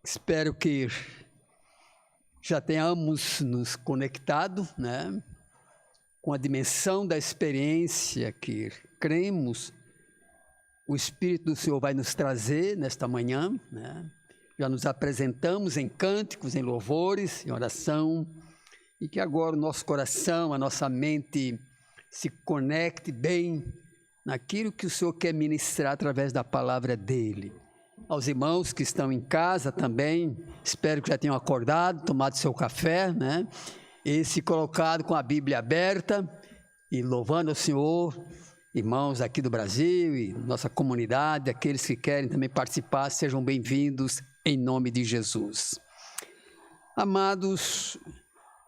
Espero que já tenhamos nos conectado, né, com a dimensão da experiência que cremos o Espírito do Senhor vai nos trazer nesta manhã, né? Já nos apresentamos em cânticos, em louvores, em oração, e que agora o nosso coração, a nossa mente se conecte bem naquilo que o Senhor quer ministrar através da palavra dEle. Aos irmãos que estão em casa também, espero que já tenham acordado, tomado seu café, né? E se colocado com a Bíblia aberta e louvando ao Senhor. Irmãos aqui do Brasil e nossa comunidade, aqueles que querem também participar, sejam bem-vindos em nome de Jesus. Amados,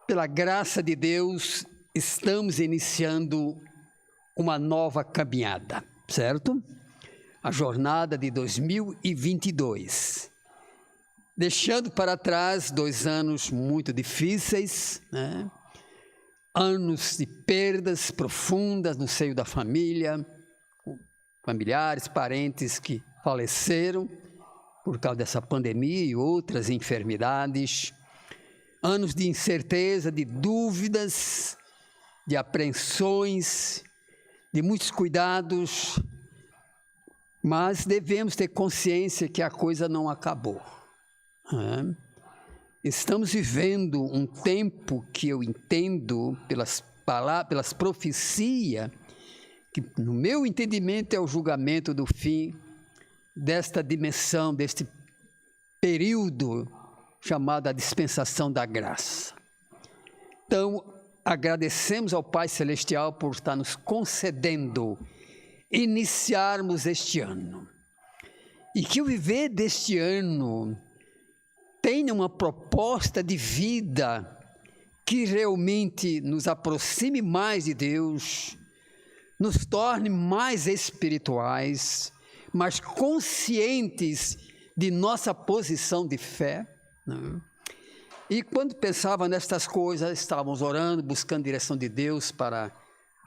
pela graça de Deus, estamos iniciando uma nova caminhada, certo? A jornada de 2022. Deixando para trás 2 anos muito difíceis, né? Anos de perdas profundas no seio da família, familiares, parentes que faleceram por causa dessa pandemia e outras enfermidades. Anos de incerteza, de dúvidas, de apreensões, de muitos cuidados, mas devemos ter consciência que a coisa não acabou. Estamos vivendo um tempo que eu entendo pelas profecias, que no meu entendimento é o julgamento do fim desta dimensão, deste período chamado a dispensação da graça. Então, agradecemos ao Pai Celestial por estar nos concedendo iniciarmos este ano. E que o viver deste ano tenha uma proposta de vida que realmente nos aproxime mais de Deus, nos torne mais espirituais, mais conscientes de nossa posição de fé, né? E quando pensava nestas coisas, estávamos orando, buscando direção de Deus para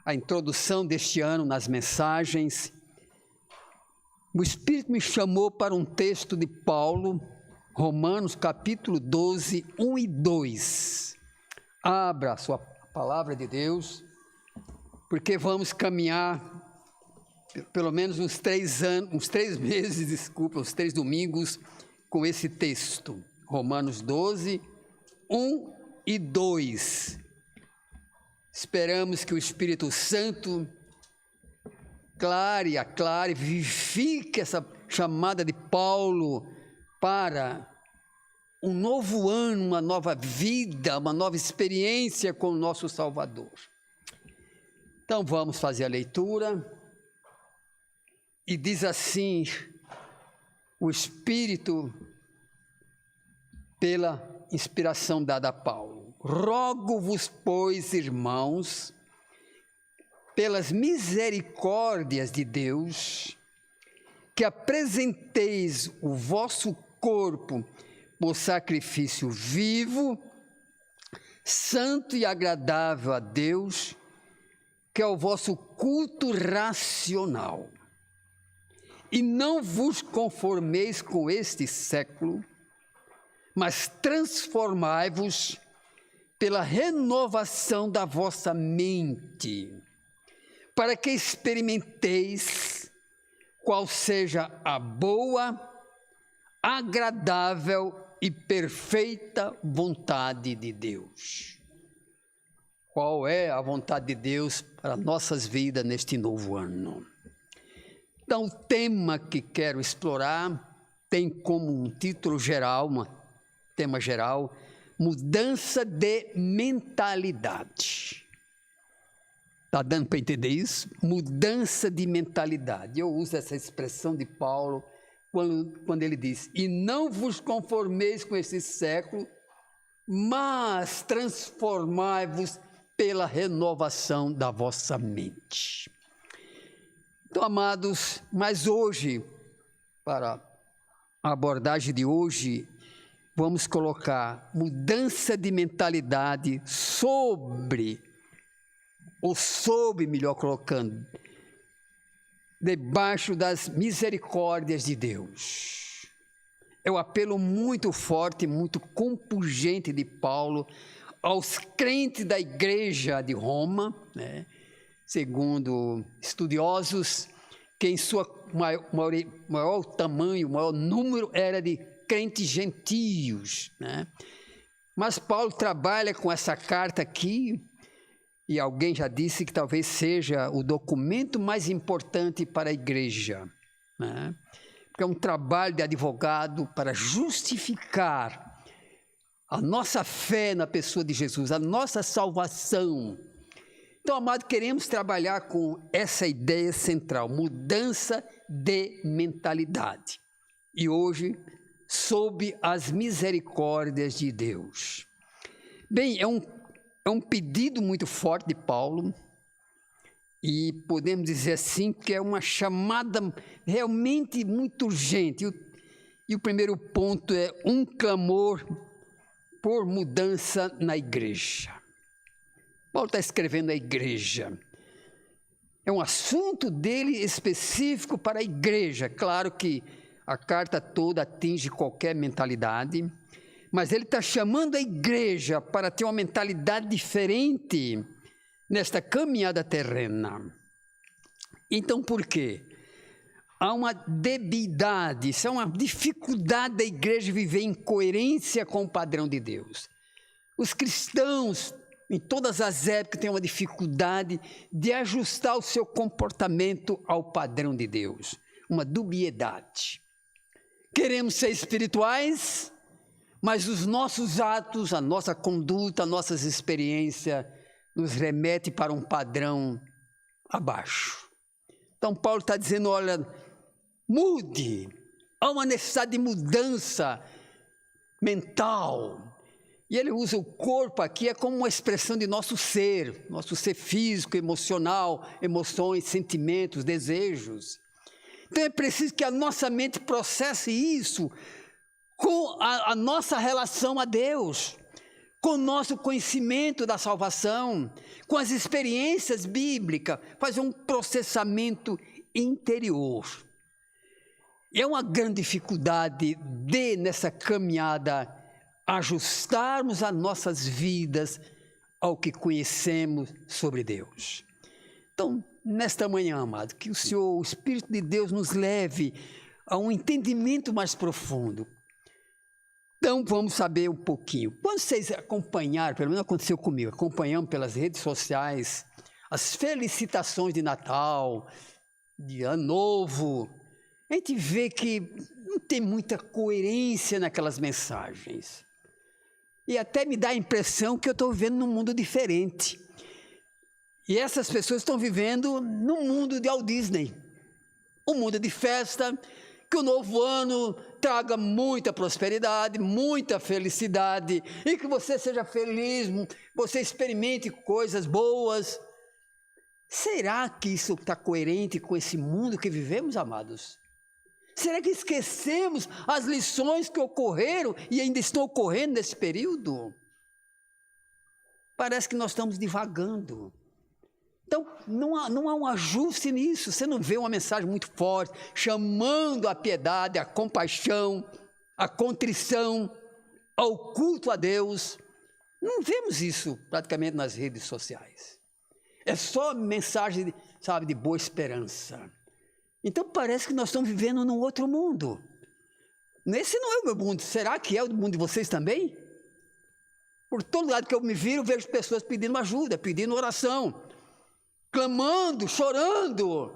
a introdução deste ano nas mensagens. O Espírito me chamou para um texto de Paulo, Romanos capítulo 12, 1 e 2. Abra a sua palavra de Deus, porque vamos caminhar pelo menos uns 3 meses, uns 3 domingos com esse texto. Romanos 12, 1 e 2. Esperamos que o Espírito Santo aclare, vivifique essa chamada de Paulo para um novo ano, uma nova vida, uma nova experiência com o nosso Salvador. Então vamos fazer a leitura. E diz assim, o Espírito, pela inspiração dada a Paulo: rogo-vos, pois, irmãos, pelas misericórdias de Deus, que apresenteis o vosso corpo por sacrifício vivo, santo e agradável a Deus, que é o vosso culto racional. E não vos conformeis com este século, mas transformai-vos pela renovação da vossa mente, para que experimenteis qual seja a boa, agradável e perfeita vontade de Deus. Qual é a vontade de Deus para nossas vidas neste novo ano? Então, o tema que quero explorar tem como um título geral, tema geral, mudança de mentalidade. Está dando para entender isso? Mudança de mentalidade. Eu uso essa expressão de Paulo quando ele diz: e não vos conformeis com esse século, mas transformai-vos pela renovação da vossa mente. Então, amados, mas hoje, para a abordagem de hoje, vamos colocar mudança de mentalidade melhor colocando, debaixo das misericórdias de Deus. é o apelo muito forte, muito compungente de Paulo aos crentes da igreja de Roma, né? Segundo estudiosos, que em sua maior tamanho, maior número era de crentes gentios, né? Mas Paulo trabalha com essa carta aqui, e alguém já disse que talvez seja o documento mais importante para a igreja, né? Porque é um trabalho de advogado para justificar a nossa fé na pessoa de Jesus, a nossa salvação. Então, amado, queremos trabalhar com essa ideia central, mudança de mentalidade. E hoje, sob as misericórdias de Deus. Bem, é um pedido muito forte de Paulo, e podemos dizer assim que é uma chamada realmente muito urgente. E o primeiro ponto é um clamor por mudança na igreja. Paulo está escrevendo à igreja. É um assunto dele específico para a igreja. Claro que a carta toda atinge qualquer mentalidade, mas ele está chamando a igreja para ter uma mentalidade diferente nesta caminhada terrena. Então, por quê? Há uma debilidade, isso é uma dificuldade da igreja viver em coerência com o padrão de Deus. Os cristãos, em todas as épocas, têm uma dificuldade de ajustar o seu comportamento ao padrão de Deus, uma dubiedade. Queremos ser espirituais, mas os nossos atos, a nossa conduta, as nossas experiências nos remete para um padrão abaixo. Então Paulo está dizendo, olha, mude, há uma necessidade de mudança mental. E ele usa o corpo aqui como uma expressão de nosso ser físico, emocional, emoções, sentimentos, desejos. Então é preciso que a nossa mente processe isso com a nossa relação a Deus, com o nosso conhecimento da salvação, com as experiências bíblicas, fazer um processamento interior. E é uma grande dificuldade nessa caminhada, ajustarmos as nossas vidas ao que conhecemos sobre Deus. Então, nesta manhã, amado, que o Senhor, o Espírito de Deus, nos leve a um entendimento mais profundo. Então, vamos saber um pouquinho. Quando vocês acompanharam, pelo menos aconteceu comigo, acompanhamos pelas redes sociais, as felicitações de Natal, de Ano Novo, a gente vê que não tem muita coerência naquelas mensagens. E até me dá a impressão que eu estou vivendo num mundo diferente. E essas pessoas estão vivendo num mundo de Walt Disney. Um mundo de festa, que o novo ano traga muita prosperidade, muita felicidade, e que você seja feliz, você experimente coisas boas. Será que isso está coerente com esse mundo que vivemos, amados? Será que esquecemos as lições que ocorreram e ainda estão ocorrendo nesse período? Parece que nós estamos divagando. Então, não há um ajuste nisso. Você não vê uma mensagem muito forte, chamando a piedade, a compaixão, a contrição, ao culto a Deus. Não vemos isso praticamente nas redes sociais. É só mensagem, de boa esperança. Então, parece que nós estamos vivendo num outro mundo. Esse não é o meu mundo. Será que é o mundo de vocês também? Por todo lado que eu me viro, vejo pessoas pedindo ajuda, pedindo oração, clamando, chorando.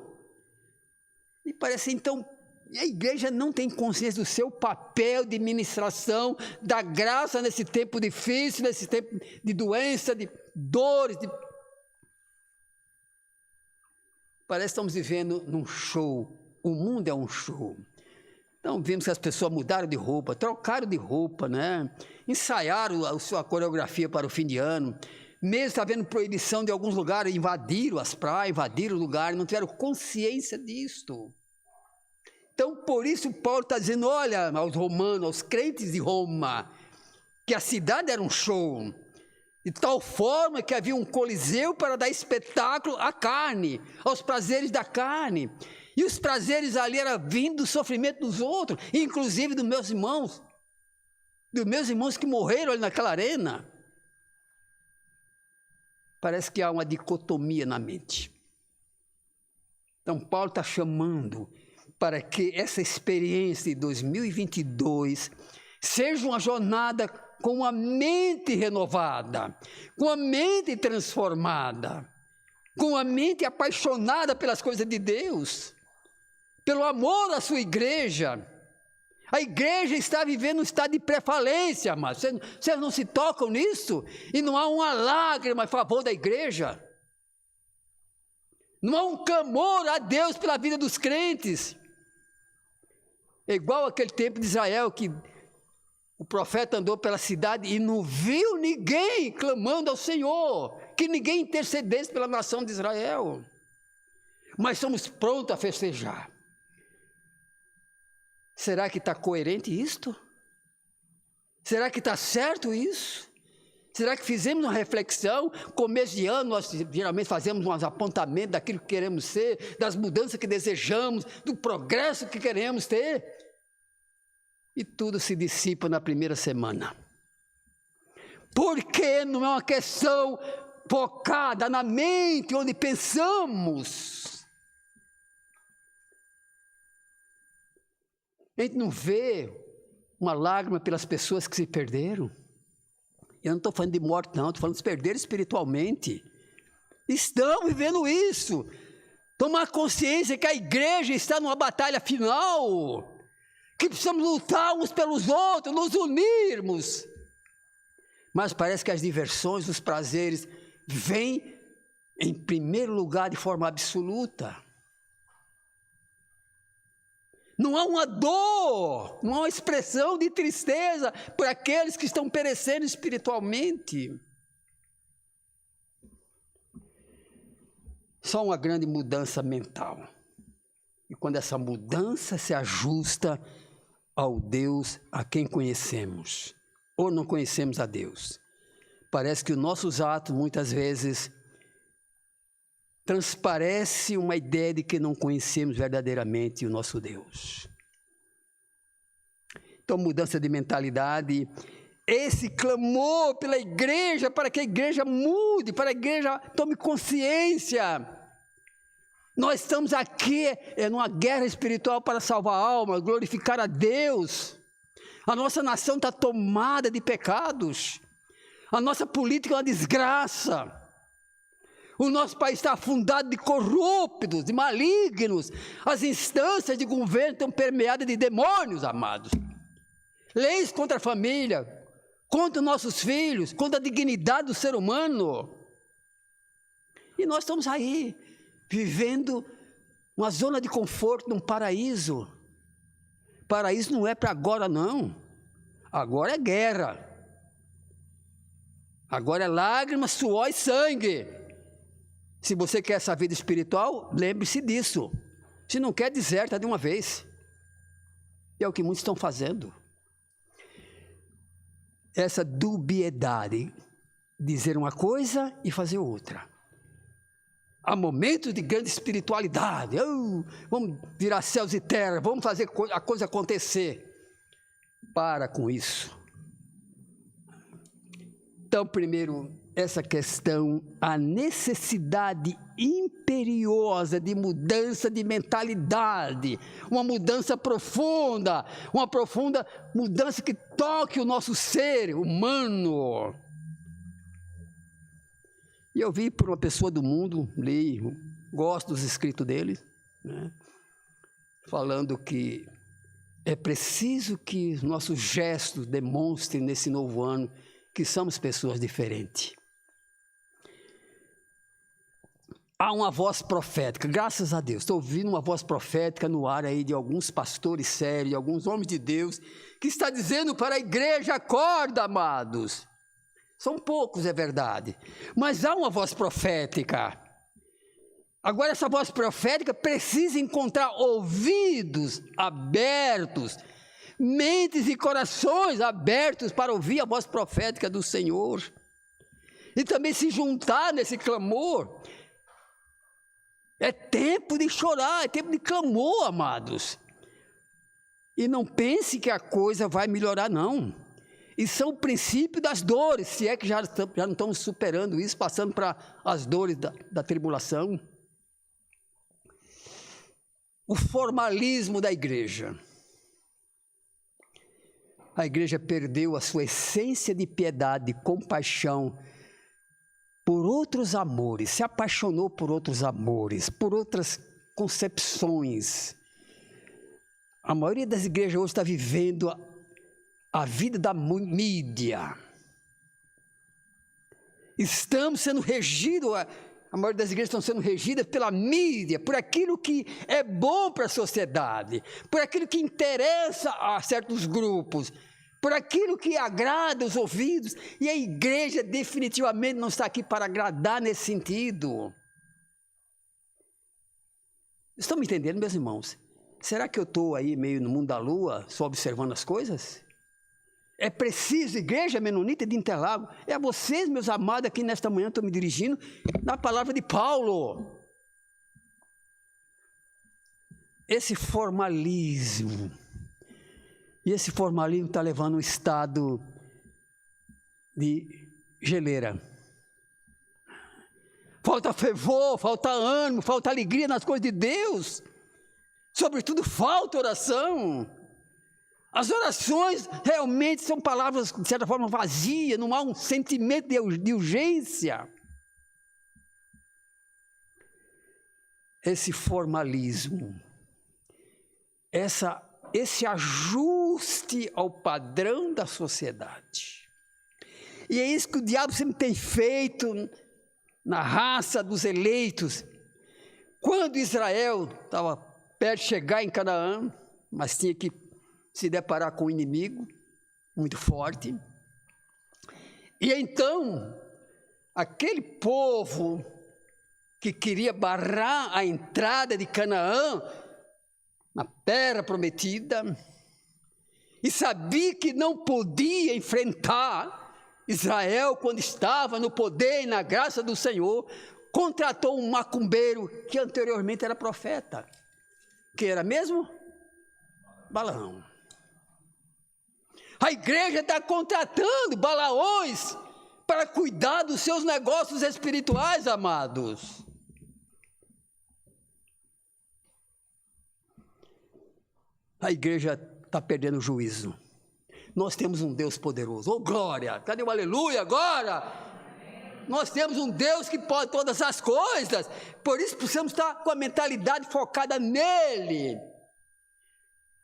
E parece então, a igreja não tem consciência do seu papel de ministração, da graça nesse tempo difícil, nesse tempo de doença, de dores. Parece que estamos vivendo num show. O mundo é um show. Então vimos que as pessoas mudaram de roupa, trocaram de roupa, né? Ensaiaram a sua coreografia para o fim de ano. Mesmo está havendo proibição de alguns lugares, invadiram as praias, invadiram o lugar, não tiveram consciência disto. Então, por isso, Paulo está dizendo, olha, aos romanos, aos crentes de Roma, que a cidade era um show, de tal forma que havia um coliseu para dar espetáculo à carne, aos prazeres da carne. E os prazeres ali eram vindo do sofrimento dos outros, inclusive dos meus irmãos que morreram ali naquela arena. Parece que há uma dicotomia na mente. Então, Paulo está chamando para que essa experiência de 2022 seja uma jornada com a mente renovada, com a mente transformada, com a mente apaixonada pelas coisas de Deus, pelo amor à sua igreja. A igreja está vivendo um estado de pré-falência, amados. Vocês não se tocam nisso? E não há uma lágrima a favor da igreja. Não há um clamor a Deus pela vida dos crentes. É igual aquele tempo de Israel, que o profeta andou pela cidade e não viu ninguém clamando ao Senhor, que ninguém intercedesse pela nação de Israel. Mas somos prontos a festejar. Será que está coerente isto? Será que está certo isso? Será que fizemos uma reflexão? Começo de ano nós geralmente fazemos uns apontamentos daquilo que queremos ser, das mudanças que desejamos, do progresso que queremos ter. E tudo se dissipa na primeira semana. Porque não é uma questão focada na mente, onde pensamos. A gente não vê uma lágrima pelas pessoas que se perderam. Eu não estou falando de morte, não, estou falando de se perder espiritualmente. Estão vivendo isso. Tomar consciência que a igreja está numa batalha final, que precisamos lutar uns pelos outros, nos unirmos. Mas parece que as diversões, os prazeres, vêm em primeiro lugar de forma absoluta. Não há uma dor, não há uma expressão de tristeza por aqueles que estão perecendo espiritualmente. Só uma grande mudança mental. E quando essa mudança se ajusta ao Deus a quem conhecemos, ou não conhecemos a Deus, parece que os nossos atos muitas vezes transparece uma ideia de que não conhecemos verdadeiramente o nosso Deus. Então, mudança de mentalidade, esse clamor pela igreja, para que a igreja mude, para que a igreja tome consciência. Nós estamos aqui numa guerra espiritual para salvar almas, glorificar a Deus. A nossa nação está tomada de pecados. A nossa política é uma desgraça. O nosso país está afundado de corruptos, de malignos. As instâncias de governo estão permeadas de demônios, amados. Leis contra a família, contra os nossos filhos, contra a dignidade do ser humano. E nós estamos aí, vivendo uma zona de conforto num paraíso. Paraíso não é para agora, não. Agora é guerra. Agora é lágrimas, suor e sangue. Se você quer essa vida espiritual, lembre-se disso. Se não quer, deserta de uma vez. E é o que muitos estão fazendo. Essa dubiedade, dizer uma coisa e fazer outra. Há momentos de grande espiritualidade. Vamos virar céus e terra, vamos fazer a coisa acontecer. Para com isso. Então, primeiro, essa questão, a necessidade imperiosa de mudança de mentalidade, uma mudança profunda, uma profunda mudança que toque o nosso ser humano. E eu vi por uma pessoa do mundo, li, gosto dos escritos dele, né, falando que é preciso que os nossos gestos demonstrem nesse novo ano que somos pessoas diferentes. Há uma voz profética, graças a Deus, estou ouvindo uma voz profética no ar aí de alguns pastores sérios, de alguns homens de Deus, que está dizendo para a igreja: acorda, amados. São poucos, é verdade, mas há uma voz profética. Agora, essa voz profética precisa encontrar ouvidos abertos, mentes e corações abertos para ouvir a voz profética do Senhor. E também se juntar nesse clamor. É tempo de chorar, é tempo de clamor, amados. E não pense que a coisa vai melhorar, não. Isso é o princípio das dores, se é que já não estamos superando isso, passando para as dores da tribulação. O formalismo da igreja. A igreja perdeu a sua essência de piedade, de compaixão, por outros amores, se apaixonou por outros amores, por outras concepções. A maioria das igrejas hoje está vivendo a vida da mídia. Estamos sendo regidos, a maioria das igrejas estão sendo regidas pela mídia, por aquilo que é bom para a sociedade, por aquilo que interessa a certos grupos, por aquilo que agrada os ouvidos, e a igreja definitivamente não está aqui para agradar nesse sentido. Estão me entendendo, meus irmãos? Será que eu estou aí meio no mundo da lua, só observando as coisas? É preciso, igreja menonita de Interlagos, é a vocês, meus amados, aqui nesta manhã estou me dirigindo, na palavra de Paulo. Esse formalismo, e esse formalismo está levando um estado de geleira. Falta fervor, falta ânimo, falta alegria nas coisas de Deus. Sobretudo falta oração. As orações realmente são palavras, de certa forma, vazias, não há um sentimento de urgência. Esse formalismo, esse ajuste ao padrão da sociedade. E é isso que o diabo sempre tem feito na raça dos eleitos. Quando Israel estava perto de chegar em Canaã, mas tinha que se deparar com um inimigo muito forte. E então, aquele povo que queria barrar a entrada de Canaã na terra prometida, e sabia que não podia enfrentar Israel quando estava no poder e na graça do Senhor, contratou um macumbeiro que anteriormente era profeta. Que era mesmo? Balaão. A igreja está contratando Balaões para cuidar dos seus negócios espirituais, amados. A igreja está perdendo o juízo. Nós temos um Deus poderoso. Oh, glória! Cadê o aleluia agora? Nós temos um Deus que pode todas as coisas. Por isso precisamos estar com a mentalidade focada nele.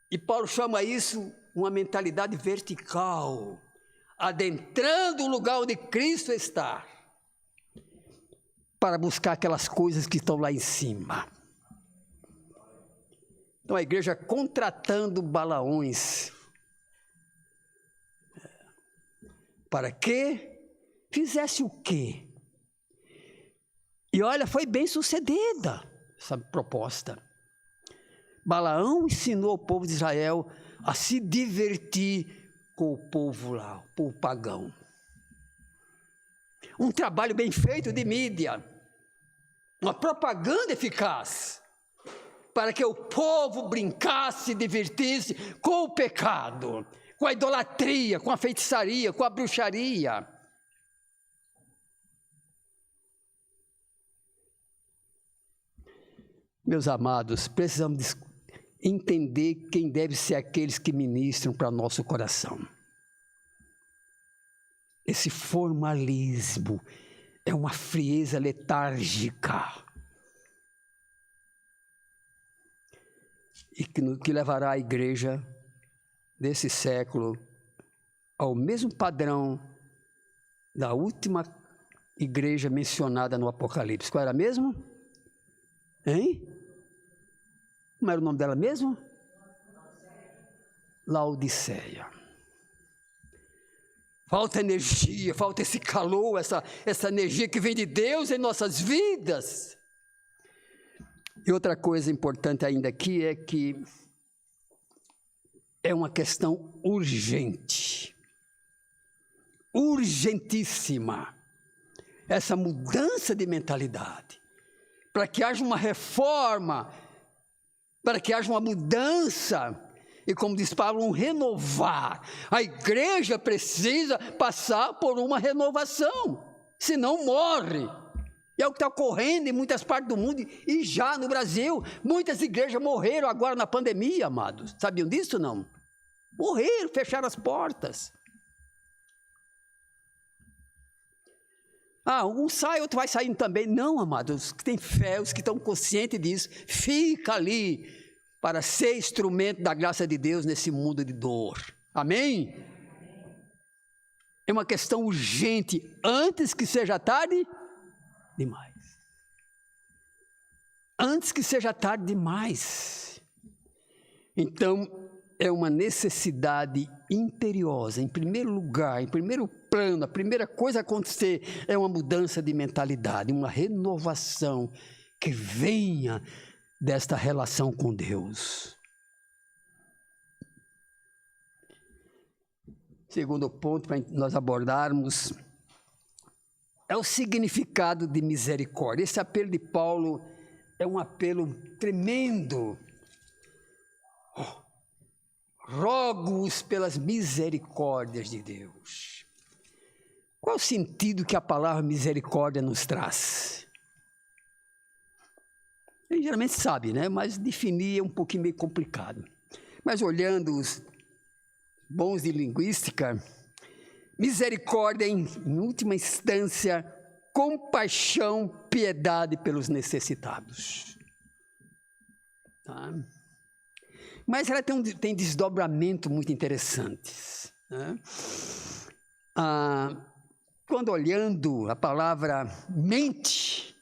E Paulo chama isso uma mentalidade vertical, adentrando o lugar onde Cristo está, para buscar aquelas coisas que estão lá em cima. Então a igreja contratando Balaões, para que fizesse o quê? E olha, foi bem sucedida essa proposta. Balaão ensinou o povo de Israel a se divertir com o povo lá, o povo pagão. Um trabalho bem feito de mídia, uma propaganda eficaz, para que o povo brincasse, divertisse com o pecado, com a idolatria, com a feitiçaria, com a bruxaria. Meus amados, precisamos entender quem deve ser aqueles que ministram para nosso coração. Esse formalismo é uma frieza letárgica e que levará a igreja desse século ao mesmo padrão da última igreja mencionada no Apocalipse. Qual era mesmo? Hein? Como era o nome dela mesmo? Laodiceia. Falta energia, falta esse calor, essa energia que vem de Deus em nossas vidas. E outra coisa importante ainda aqui é que é uma questão urgente, urgentíssima, essa mudança de mentalidade, para que haja uma reforma, para que haja uma mudança, e como diz Paulo, um renovar. A igreja precisa passar por uma renovação, senão morre. E é o que está ocorrendo em muitas partes do mundo, e já no Brasil. Muitas igrejas morreram agora na pandemia, amados. Sabiam disso, não? Morreram, fecharam as portas. Um sai, outro vai saindo também. Não, amados, os que têm fé, os que estão conscientes disso, fica ali para ser instrumento da graça de Deus nesse mundo de dor. Amém? É uma questão urgente, antes que seja tarde demais. Antes que seja tarde demais. Então, é uma necessidade imperiosa, em primeiro lugar, em primeiro plano, a primeira coisa a acontecer é uma mudança de mentalidade, uma renovação que venha desta relação com Deus. Segundo ponto para nós abordarmos é o significado de misericórdia. Esse apelo de Paulo é um apelo tremendo. Rogo-os pelas misericórdias de Deus. Qual o sentido que a palavra misericórdia nos traz? A gente geralmente sabe, né? Mas definir é um pouquinho meio complicado. Mas olhando os bons de linguística, misericórdia em última instância, compaixão, piedade pelos necessitados. Tá? Mas ela tem desdobramento muito interessantes. Né? Quando olhando a palavra mente,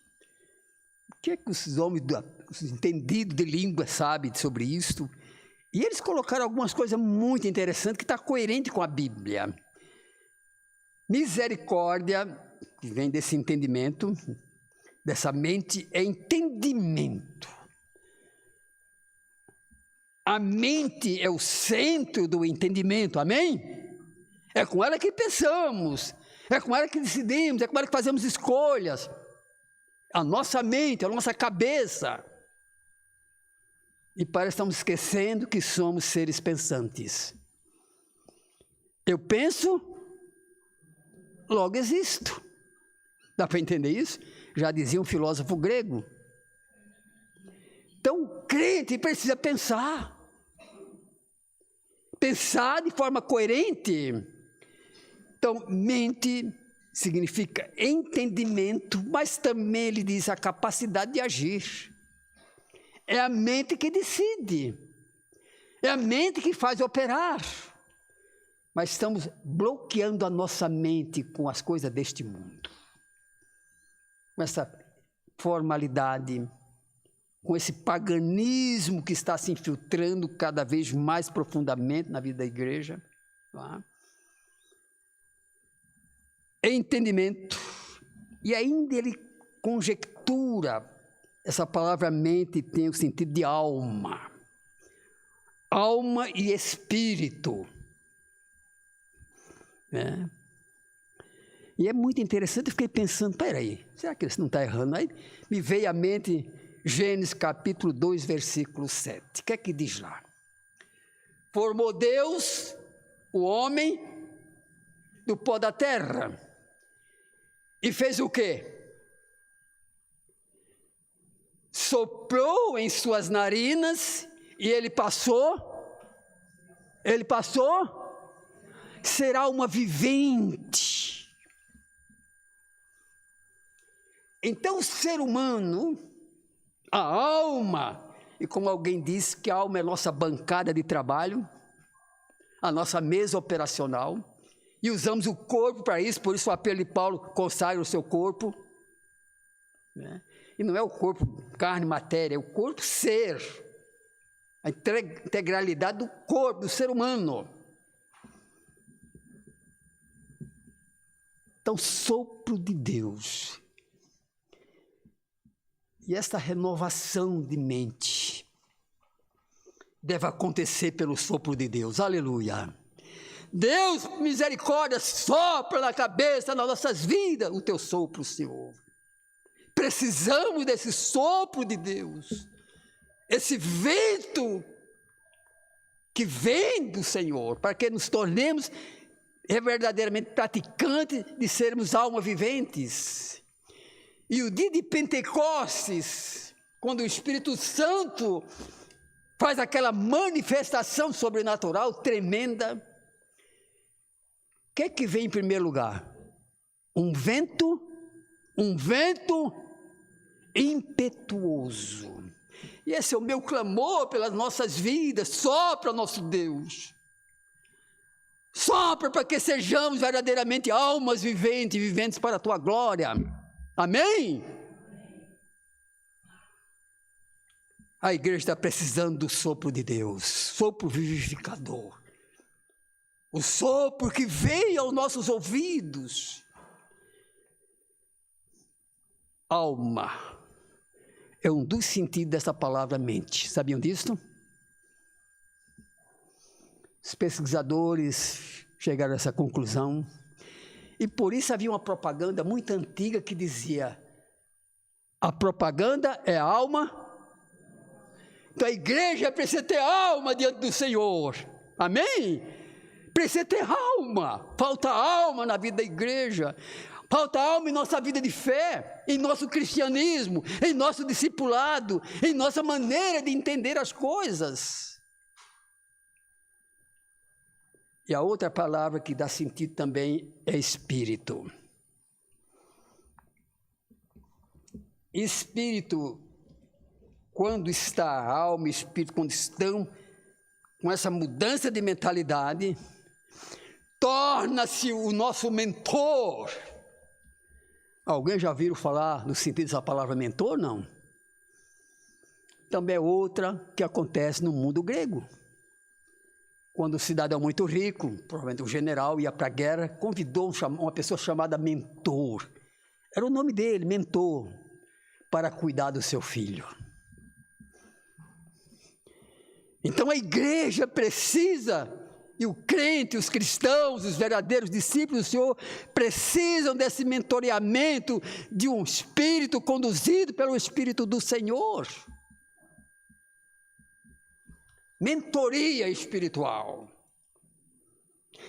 o que é que os homens, os entendidos de língua sabem sobre isto? E eles colocaram algumas coisas muito interessantes que está coerente com a Bíblia. Misericórdia, que vem desse entendimento, dessa mente, é entendimento. A mente é o centro do entendimento, amém? É com ela que pensamos, é com ela que decidimos, é com ela que fazemos escolhas. A nossa mente, a nossa cabeça. E parece que estamos esquecendo que somos seres pensantes. Eu penso, logo existo. Dá para entender isso? Já dizia um filósofo grego. Então, o crente precisa pensar. Pensar de forma coerente. Então, mente significa entendimento, mas também ele diz a capacidade de agir. É a mente que decide. É a mente que faz operar. Mas estamos bloqueando a nossa mente com as coisas deste mundo. Com essa formalidade, com esse paganismo que está se infiltrando cada vez mais profundamente na vida da igreja. Tá? É entendimento. E ainda ele conjectura. Essa palavra mente tem o sentido de alma. Alma e espírito. É. E é muito interessante, eu fiquei pensando, peraí, será que isso não está errando? Aí me veio à mente Gênesis capítulo 2, versículo 7. O que é que diz lá? Formou Deus o homem do pó da terra e fez o quê? Soprou em suas narinas e ele passou, será uma vivente. Então o ser humano, a alma, e como alguém disse que a alma é nossa bancada de trabalho, a nossa mesa operacional, e usamos o corpo para isso, por isso o apelo de Paulo, consagra o seu corpo, né? E não é o corpo carne, matéria, é o corpo ser, a integralidade do corpo, do ser humano. Então, sopro de Deus. E esta renovação de mente deve acontecer pelo sopro de Deus, aleluia. Deus, misericórdia, sopra na cabeça das nossas vidas o teu sopro, Senhor. Precisamos desse sopro de Deus, esse vento que vem do Senhor, para que nos tornemos verdadeiramente praticantes de sermos almas viventes. E o dia de Pentecostes, quando o Espírito Santo faz aquela manifestação sobrenatural tremenda, o que vem em primeiro lugar? Um vento impetuoso. E esse é o meu clamor pelas nossas vidas. Sopra, nosso Deus. Sopra para que sejamos verdadeiramente almas viventes, viventes para a tua glória. Amém? A igreja está precisando do sopro de Deus, sopro vivificador. O sopro que veio aos nossos ouvidos. Alma é um dos sentidos dessa palavra mente. Sabiam disso? Os pesquisadores chegaram a essa conclusão. E por isso havia uma propaganda muito antiga que dizia: a propaganda é a alma. Então a igreja precisa ter alma diante do Senhor. Amém? Precisa ter alma. Falta alma na vida da igreja. Falta alma em nossa vida de fé, em nosso cristianismo, em nosso discipulado, em nossa maneira de entender as coisas. E a outra palavra que dá sentido também é espírito. Espírito, quando está a alma e espírito, quando estão com essa mudança de mentalidade, torna-se o nosso mentor. Alguém já ouviu falar no sentido dessa palavra mentor? Não. Também é outra que acontece no mundo grego. Quando o cidadão muito rico, provavelmente um general, ia para a guerra, convidou uma pessoa chamada mentor. Era o nome dele, mentor, para cuidar do seu filho. Então a igreja precisa, e o crente, os cristãos, os verdadeiros discípulos do Senhor, precisam desse mentoreamento de um espírito conduzido pelo Espírito do Senhor. Mentoria espiritual.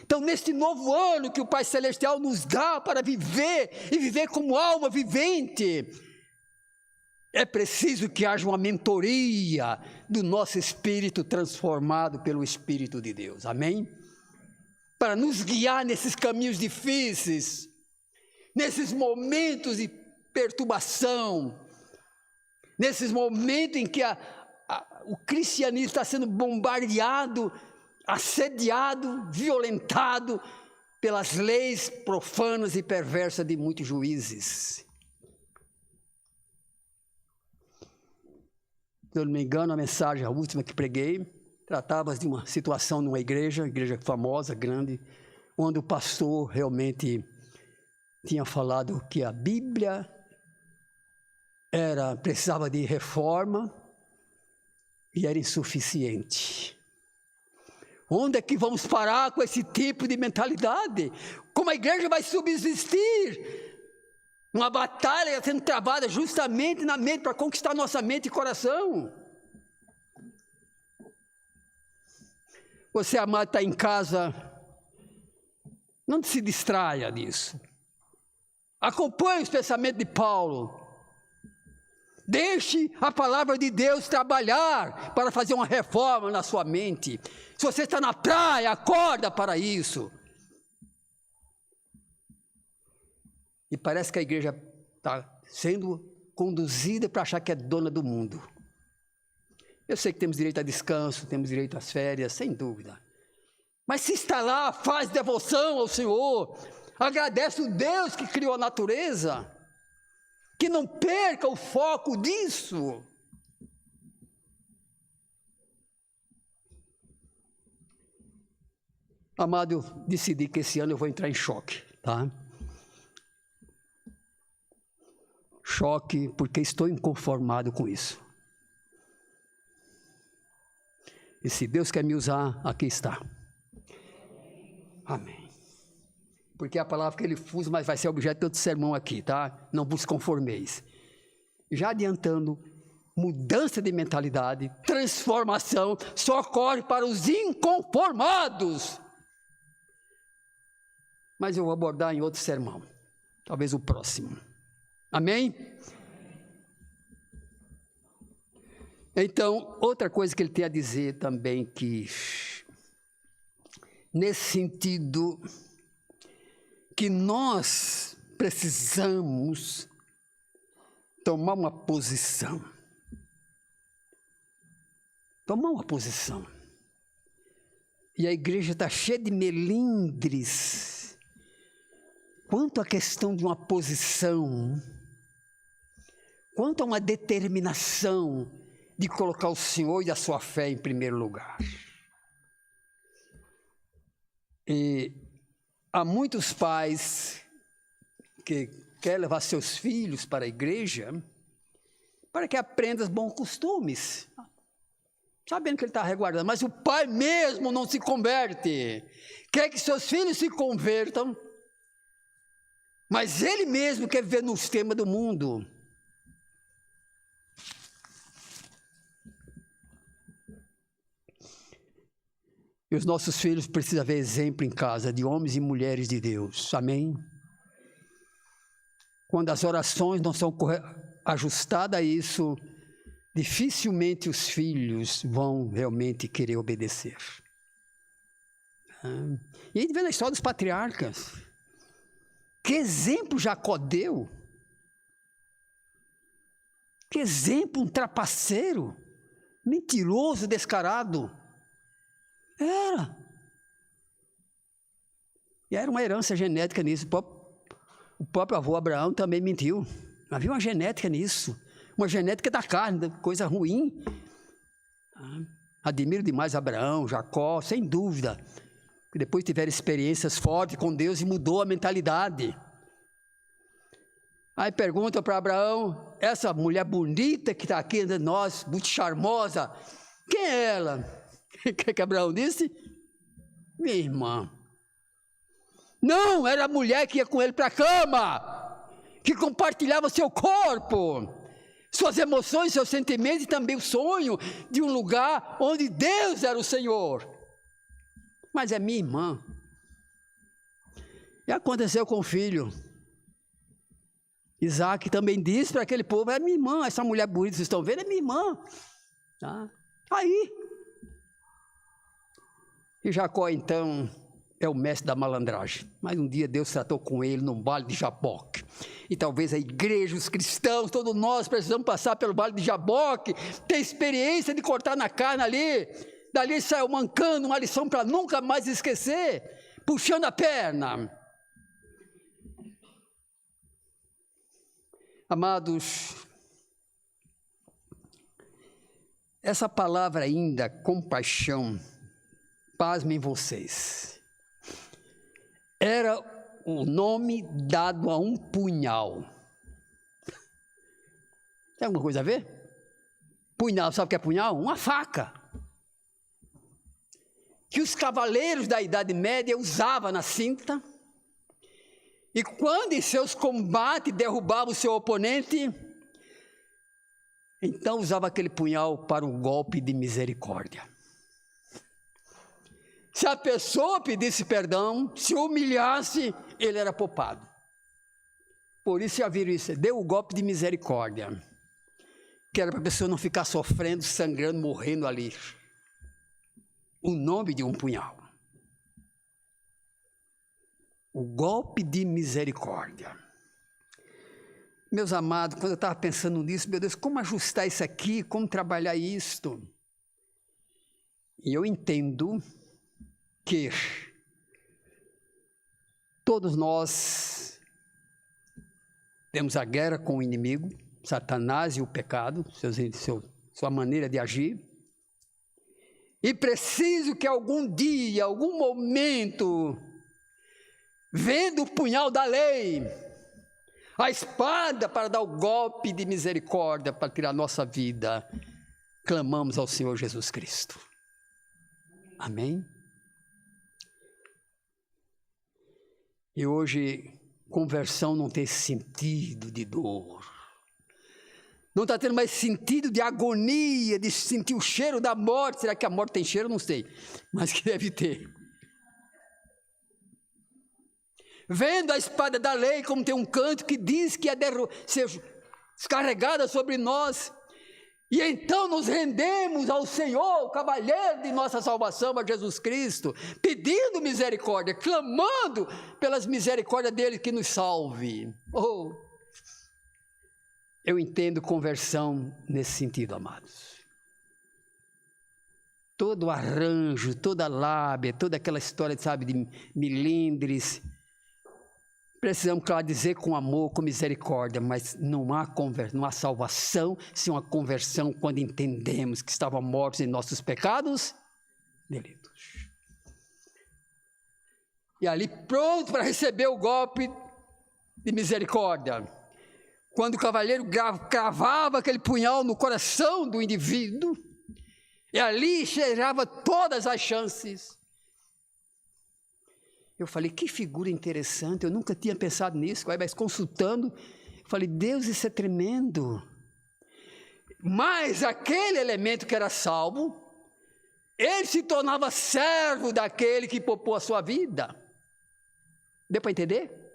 Então, neste novo ano que o Pai Celestial nos dá para viver, e viver como alma vivente, é preciso que haja uma mentoria do nosso espírito transformado pelo Espírito de Deus, amém? Para nos guiar nesses caminhos difíceis, nesses momentos de perturbação, nesses momentos em que o cristianismo está sendo bombardeado, assediado, violentado pelas leis profanas e perversas de muitos juízes. Se eu não me engano, a mensagem, a última que preguei, tratava de uma situação numa igreja famosa, grande, onde o pastor realmente tinha falado que a Bíblia precisava de reforma e era insuficiente. Onde é que vamos parar com esse tipo de mentalidade? Como a igreja vai subsistir? Uma batalha sendo travada justamente na mente, para conquistar nossa mente e coração. Você, amado, está em casa, não se distraia disso. Acompanhe os pensamentos de Paulo. Deixe a palavra de Deus trabalhar para fazer uma reforma na sua mente. Se você está na praia, acorda para isso. E parece que a igreja está sendo conduzida para achar que é dona do mundo. Eu sei que temos direito a descanso, temos direito às férias, sem dúvida. Mas se está lá, faz devoção ao Senhor, agradece o Deus que criou a natureza, que não perca o foco disso. Amado, eu decidi que esse ano eu vou entrar em choque, tá? Choque, porque estou inconformado com isso. E se Deus quer me usar, aqui está. Amém. Porque é a palavra que ele usa, mas vai ser objeto de outro sermão aqui, tá? Não vos conformeis. já adiantando, mudança de mentalidade, transformação, só ocorre para os inconformados. Mas eu vou abordar em outro sermão, talvez o próximo. Amém? Então, outra coisa que ele tem a dizer também, que nesse sentido, que nós precisamos tomar uma posição. Tomar uma posição. E a igreja está cheia de melindres quanto à questão de uma posição, quanto a uma determinação de colocar o Senhor e a sua fé em primeiro lugar. E há muitos pais que querem levar seus filhos para a igreja para que aprendam os bons costumes, sabendo que ele está reguardando, mas o pai mesmo não se converte, quer que seus filhos se convertam, mas ele mesmo quer viver no sistema do mundo. E os nossos filhos precisam ver exemplo em casa de homens e mulheres de Deus, amém? Quando as orações não são ajustadas a isso, dificilmente os filhos vão realmente querer obedecer. E a gente vê na história dos patriarcas, que exemplo Jacó deu, que exemplo, um trapaceiro, mentiroso, descarado, era. E era uma herança genética nisso. O próprio avô Abraão também mentiu. Havia uma genética nisso. Uma genética da carne, coisa ruim. Admiro demais Abraão, Jacó, sem dúvida. Que depois tiveram experiências fortes com Deus e mudou a mentalidade. Aí pergunta para Abraão, essa mulher bonita que está aqui entre nós, muito charmosa, quem é ela? O que Abraão disse? Minha irmã. Não, era a mulher que ia com ele para a cama, que compartilhava seu corpo, suas emoções, seus sentimentos e também o sonho de um lugar onde Deus era o Senhor. Mas é minha irmã. E aconteceu com o filho. Isaac também disse para aquele povo, é minha irmã, essa mulher bonita que vocês estão vendo, é minha irmã. Tá? Aí. E Jacó, então, é o mestre da malandragem. Mas um dia Deus tratou com ele num vale de Jaboque. E talvez a igreja, os cristãos, todos nós precisamos passar pelo vale de Jaboque, ter experiência de cortar na carne ali. Dali saiu mancando uma lição para nunca mais esquecer, puxando a perna. Amados, essa palavra ainda, compaixão, pasmem vocês, era o nome dado a um punhal. Tem alguma coisa a ver? Punhal, sabe o que é punhal? Uma faca. Que os cavaleiros da Idade Média usavam na cinta. E quando em seus combates derrubavam o seu oponente, então usava aquele punhal para um golpe de misericórdia. Se a pessoa pedisse perdão, se humilhasse, ele era poupado. Por isso já viram isso, deu o golpe de misericórdia, que era para a pessoa não ficar sofrendo, sangrando, morrendo ali. O nome de um punhal. O golpe de misericórdia. Meus amados, quando eu estava pensando nisso, meu Deus, como ajustar isso aqui, como trabalhar isto? E eu entendo que todos nós temos a guerra com o inimigo, Satanás e o pecado, sua maneira de agir, e preciso que algum dia, algum momento, vendo o punhal da lei, a espada para dar o golpe de misericórdia, para tirar a nossa vida, clamamos ao Senhor Jesus Cristo. Amém? E hoje, conversão não tem sentido de dor. Não está tendo mais sentido de agonia, de sentir o cheiro da morte. Será que a morte tem cheiro? Não sei, mas que deve ter. Vendo a espada da lei, como tem um canto que diz que ia ser descarregada sobre nós. E então nos rendemos ao Senhor, o cavalheiro de nossa salvação, a Jesus Cristo, pedindo misericórdia, clamando pelas misericórdias dele que nos salve. Oh, eu entendo conversão nesse sentido, amados. Todo o arranjo, toda a lábia, toda aquela história, sabe, de milindres. Precisamos, claro, dizer com amor, com misericórdia, mas não há salvação sem uma conversão quando entendemos que estávamos mortos em nossos pecados, delitos. E ali pronto para receber o golpe de misericórdia. Quando o cavalheiro cravava aquele punhal no coração do indivíduo, e ali cheirava todas as chances. Eu falei, que figura interessante, eu nunca tinha pensado nisso, mas consultando, eu falei, Deus, isso é tremendo. Mas aquele elemento que era salvo, ele se tornava servo daquele que poupou a sua vida. Deu para entender?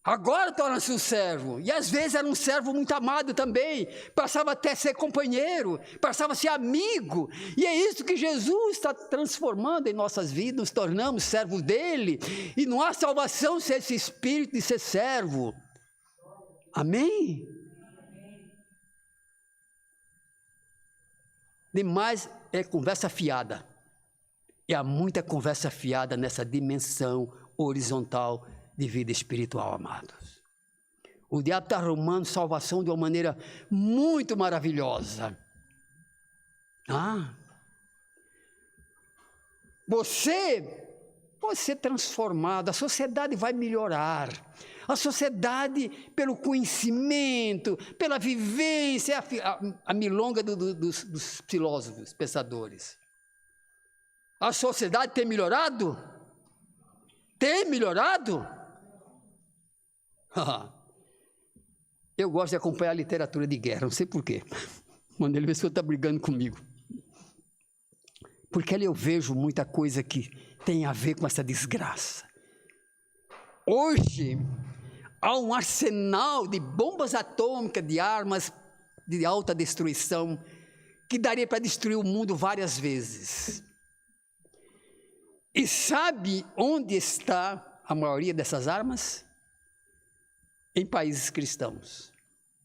Agora torna-se um servo, e às vezes era um servo muito amado também, passava até a ser companheiro, passava a ser amigo, e é isso que Jesus está transformando em nossas vidas, nos tornamos servos dele, e não há salvação sem esse espírito de ser servo. Amém? Demais é conversa fiada, e há muita conversa fiada nessa dimensão horizontal de vida espiritual, amados. O diabo está arrumando salvação de uma maneira muito maravilhosa. Você pode ser transformado, a sociedade vai melhorar. A sociedade, pelo conhecimento, pela vivência, a milonga dos filósofos, pensadores. A sociedade tem melhorado? Tem melhorado? Eu gosto de acompanhar a literatura de guerra, não sei porquê. Quando ele vê se eu está brigando comigo. Porque ali eu vejo muita coisa que tem a ver com essa desgraça. Hoje, há um arsenal de bombas atômicas, de armas de alta destruição, que daria para destruir o mundo várias vezes. E sabe onde está a maioria dessas armas? Em países cristãos.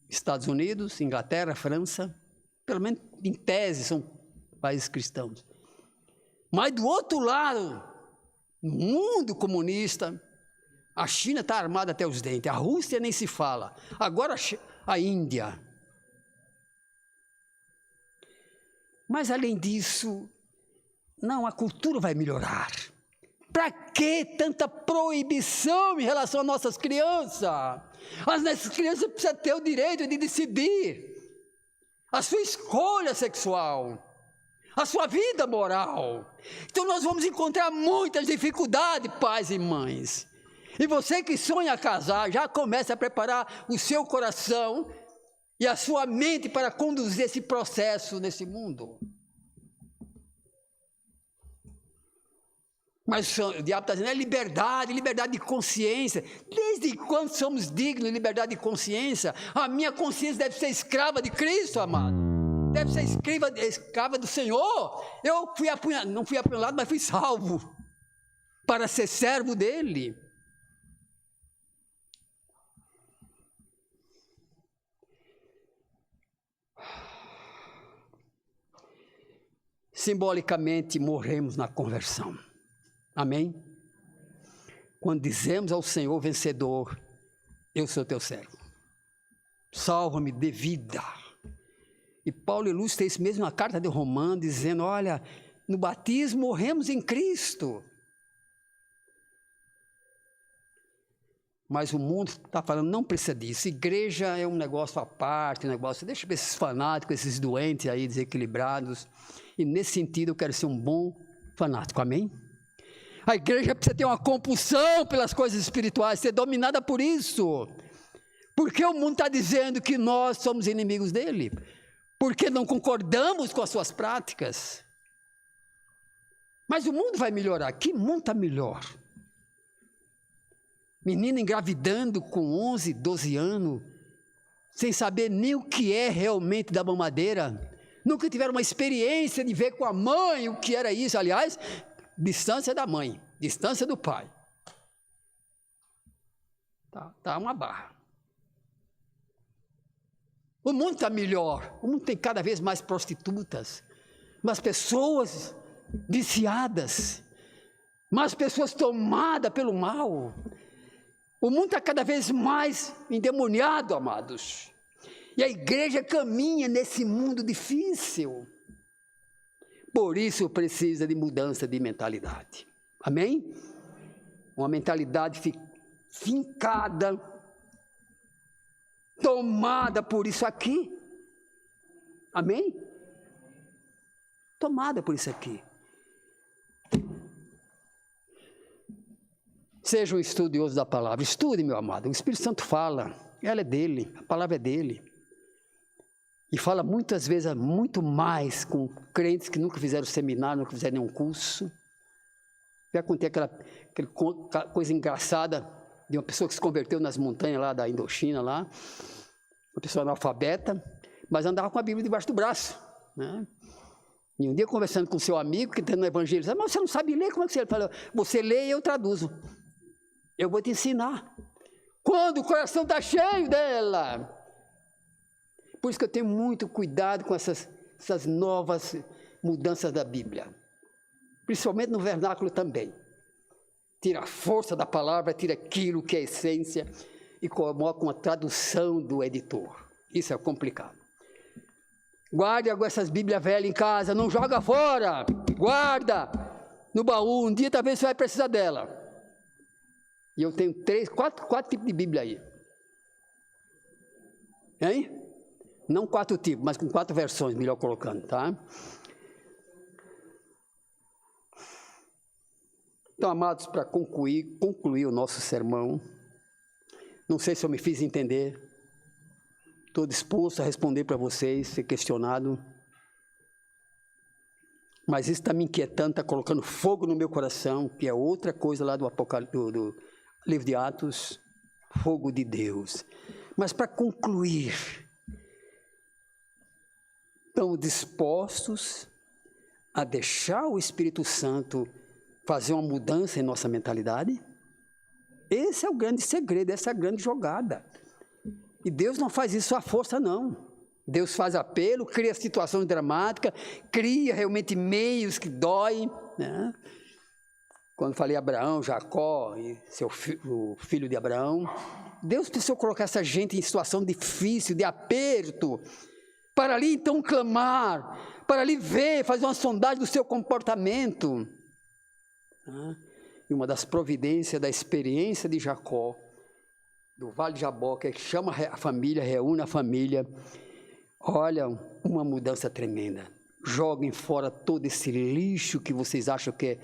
Estados Unidos, Inglaterra, França, pelo menos em tese são países cristãos. Mas do outro lado, no mundo comunista, a China está armada até os dentes, a Rússia nem se fala, agora a Índia. Mas além disso, não, a cultura vai melhorar. Para que tanta proibição em relação às nossas crianças? As nossas crianças precisam ter o direito de decidir a sua escolha sexual, a sua vida moral. Então nós vamos encontrar muitas dificuldades, pais e mães. E você que sonha casar, já comece a preparar o seu coração e a sua mente para conduzir esse processo nesse mundo. Mas o diabo está dizendo, é liberdade, liberdade de consciência. Desde quando somos dignos de liberdade de consciência? A minha consciência deve ser escrava de Cristo, amado. Deve ser escrava do Senhor. Eu fui não fui apunhalado, mas fui salvo para ser servo dele. Simbolicamente morremos na conversão. Amém? Quando dizemos ao Senhor vencedor, eu sou teu servo, salva-me de vida. E Paulo ilustra isso mesmo na carta de Romanos, dizendo, olha, no batismo morremos em Cristo. Mas o mundo está falando, não precisa disso, igreja é um negócio à parte, deixa esses fanáticos, esses doentes aí, desequilibrados, e nesse sentido eu quero ser um bom fanático, amém? A igreja precisa ter uma compulsão pelas coisas espirituais, ser dominada por isso, Porque o mundo está dizendo que nós somos inimigos dele, porque não concordamos com as suas práticas. Mas o mundo vai melhorar. Que mundo está melhor? Menina engravidando com 11, 12 anos, sem saber nem o que é realmente da mamadeira, nunca tiveram uma experiência de ver com a mãe o que era isso. Aliás, distância da mãe, distância do pai. Tá uma barra. O mundo está melhor, o mundo tem cada vez mais prostitutas, mais pessoas viciadas, mais pessoas tomadas pelo mal. O mundo está cada vez mais endemoniado, amados. E a igreja caminha nesse mundo difícil. Por isso precisa de mudança de mentalidade. Amém? Uma mentalidade fincada, tomada por isso aqui. Amém? Tomada por isso aqui. Seja um estudioso da palavra. Estude, meu amado. O Espírito Santo fala. Ela é dele. A palavra é dele. E fala muitas vezes, muito mais com crentes que nunca fizeram seminário, nunca fizeram nenhum curso. Já contei aquela coisa engraçada de uma pessoa que se converteu nas montanhas lá da Indochina, lá. Uma pessoa analfabeta, mas andava com a Bíblia debaixo do braço, né? E um dia conversando com seu amigo, que está no evangelho, disse, mas você não sabe ler, como é que você fala? Você lê e eu traduzo. Eu vou te ensinar. Quando o coração está cheio dela. Por isso que eu tenho muito cuidado com essas novas mudanças da Bíblia. Principalmente no vernáculo também. Tira a força da palavra, tira aquilo que é a essência e coloca uma tradução do editor. Isso é complicado. Guarde agora essas Bíblias velhas em casa, não joga fora. Guarda no baú, um dia talvez você vai precisar dela. E eu tenho 4 tipos de Bíblia aí. Hein? Não 4 tipos, mas com 4 versões, melhor colocando, tá? Então, amados, para concluir o nosso sermão, não sei se eu me fiz entender, estou disposto a responder para vocês, ser questionado, mas isso está me inquietando, está colocando fogo no meu coração, que é outra coisa lá do livro de Atos, fogo de Deus. Mas para concluir, estamos dispostos a deixar o Espírito Santo fazer uma mudança em nossa mentalidade? Esse é o grande segredo, essa é a grande jogada. E Deus não faz isso à força, não. Deus faz apelo, cria situações dramáticas, cria realmente meios que doem, né? Quando falei Abraão, Jacó e o filho de Abraão, Deus precisou colocar essa gente em situação difícil, de aperto, para ali então clamar, para ali ver, fazer uma sondagem do seu comportamento. E uma das providências da experiência de Jacó, do Vale de Jaboque, que chama a família, reúne a família, olha, uma mudança tremenda. Joguem fora todo esse lixo que vocês acham que é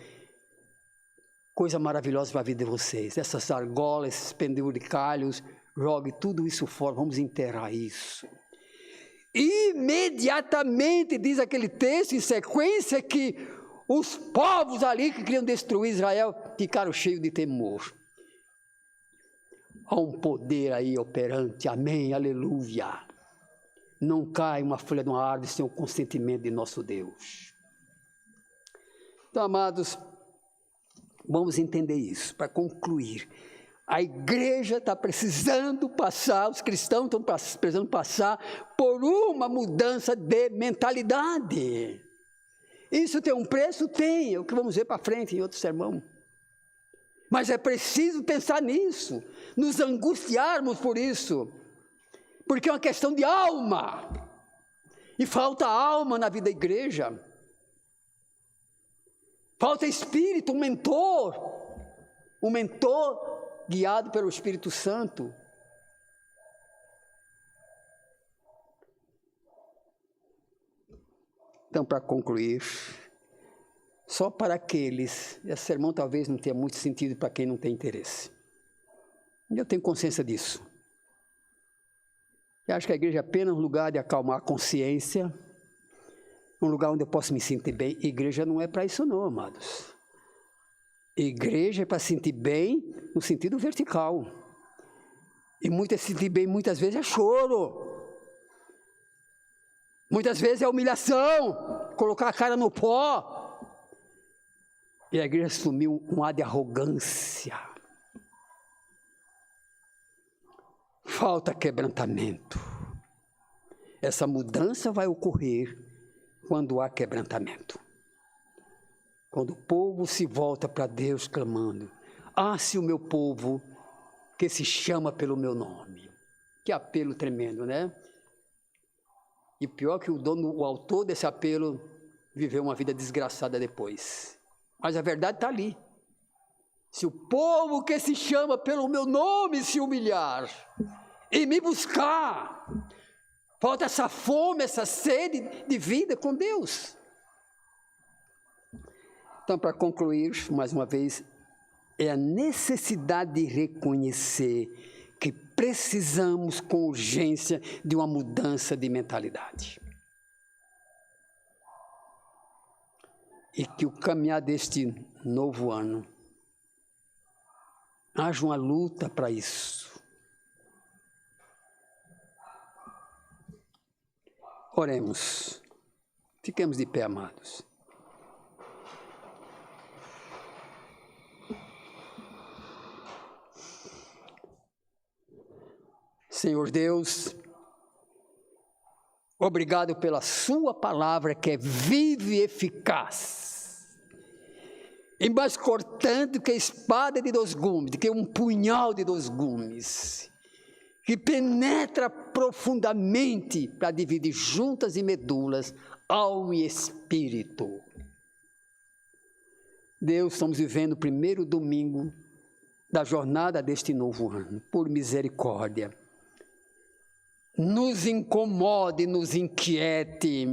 coisa maravilhosa para a vida de vocês. Essas argolas, esses penduricalhos, jogue tudo isso fora, vamos enterrar isso. Imediatamente, diz aquele texto em sequência, que os povos ali que queriam destruir Israel ficaram cheios de temor. Há um poder aí operante, amém, aleluia. Não cai uma folha de uma árvore sem o consentimento de nosso Deus. Então, amados, vamos entender isso, para concluir. A igreja está precisando passar, os cristãos estão precisando passar por uma mudança de mentalidade. Isso tem um preço? Tem, é o que vamos ver para frente em outro sermão. Mas é preciso pensar nisso, nos angustiarmos por isso, porque é uma questão de alma, e falta alma na vida da igreja, falta espírito, um mentor guiado pelo Espírito Santo. Então, para concluir, só para aqueles, esse sermão talvez não tenha muito sentido para quem não tem interesse. Eu tenho consciência disso. Eu acho que a igreja é apenas um lugar de acalmar a consciência, um lugar onde eu posso me sentir bem. Igreja não é para isso não, amados. Igreja é para sentir bem no sentido vertical. E sentir bem muitas vezes é choro. Muitas vezes é humilhação, colocar a cara no pó. E a igreja assumiu um ar de arrogância. Falta quebrantamento. Essa mudança vai ocorrer quando há quebrantamento. Quando o povo se volta para Deus clamando: ah, se o meu povo que se chama pelo meu nome. Que apelo tremendo, né? E pior que o autor desse apelo viveu uma vida desgraçada depois. Mas a verdade está ali. Se o povo que se chama pelo meu nome se humilhar e me buscar, falta essa fome, essa sede de vida com Deus. Então, para concluir, mais uma vez, é a necessidade de reconhecer que precisamos com urgência de uma mudança de mentalidade. E que o caminhar deste novo ano haja uma luta para isso. Oremos. Fiquemos de pé, amados. Senhor Deus, obrigado pela sua palavra que é viva e eficaz, e mais cortante que a espada de 2 gumes, que um punhal de 2 gumes, que penetra profundamente para dividir juntas e medulas, alma e espírito. Deus, estamos vivendo o primeiro domingo da jornada deste novo ano, por misericórdia. Nos incomode, nos inquiete,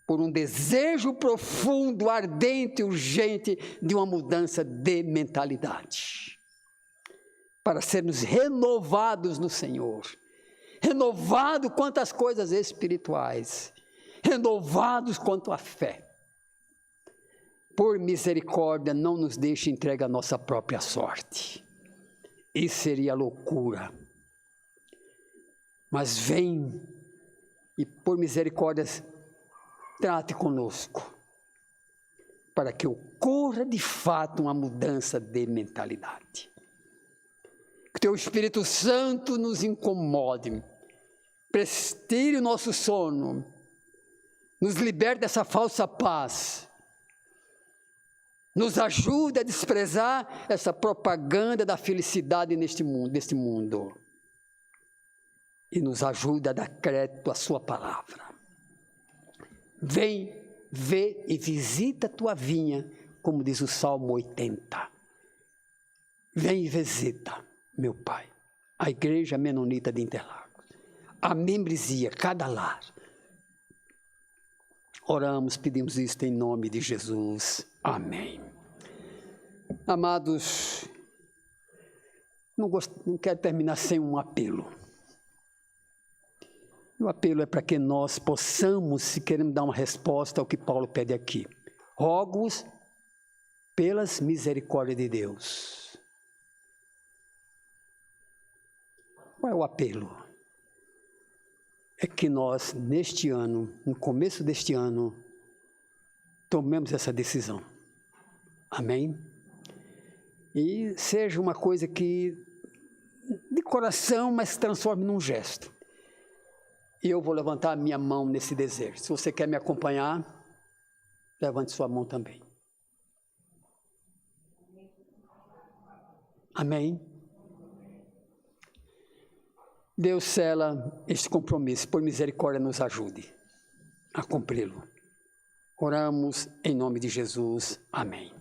por um desejo profundo, ardente, urgente, de uma mudança de mentalidade, para sermos renovados no Senhor, renovados quanto às coisas espirituais, renovados quanto à fé. Por misericórdia, não nos deixe entregue à nossa própria sorte. Isso seria loucura. Mas vem e por misericórdia trate conosco, para que ocorra de fato uma mudança de mentalidade. Que teu Espírito Santo nos incomode, prestire o nosso sono, nos liberte dessa falsa paz, nos ajude a desprezar essa propaganda da felicidade deste mundo. E nos ajude a dar crédito à sua palavra. Vem, vê e visita a tua vinha, como diz o Salmo 80. Vem e visita, meu Pai, a igreja menonita de Interlagos, a membresia, cada lar. Oramos, pedimos isto em nome de Jesus. Amém. Amados, não quero terminar sem um apelo. O apelo é para que nós possamos, se queremos dar uma resposta ao que Paulo pede aqui, rogo-vos pelas misericórdias de Deus. Qual é o apelo? É que nós, neste ano, no começo deste ano, tomemos essa decisão. Amém? E seja uma coisa que, de coração, mas se transforme num gesto. E eu vou levantar a minha mão nesse desejo. Se você quer me acompanhar, levante sua mão também. Amém? Deus sela este compromisso, por misericórdia nos ajude a cumpri-lo. Oramos em nome de Jesus. Amém.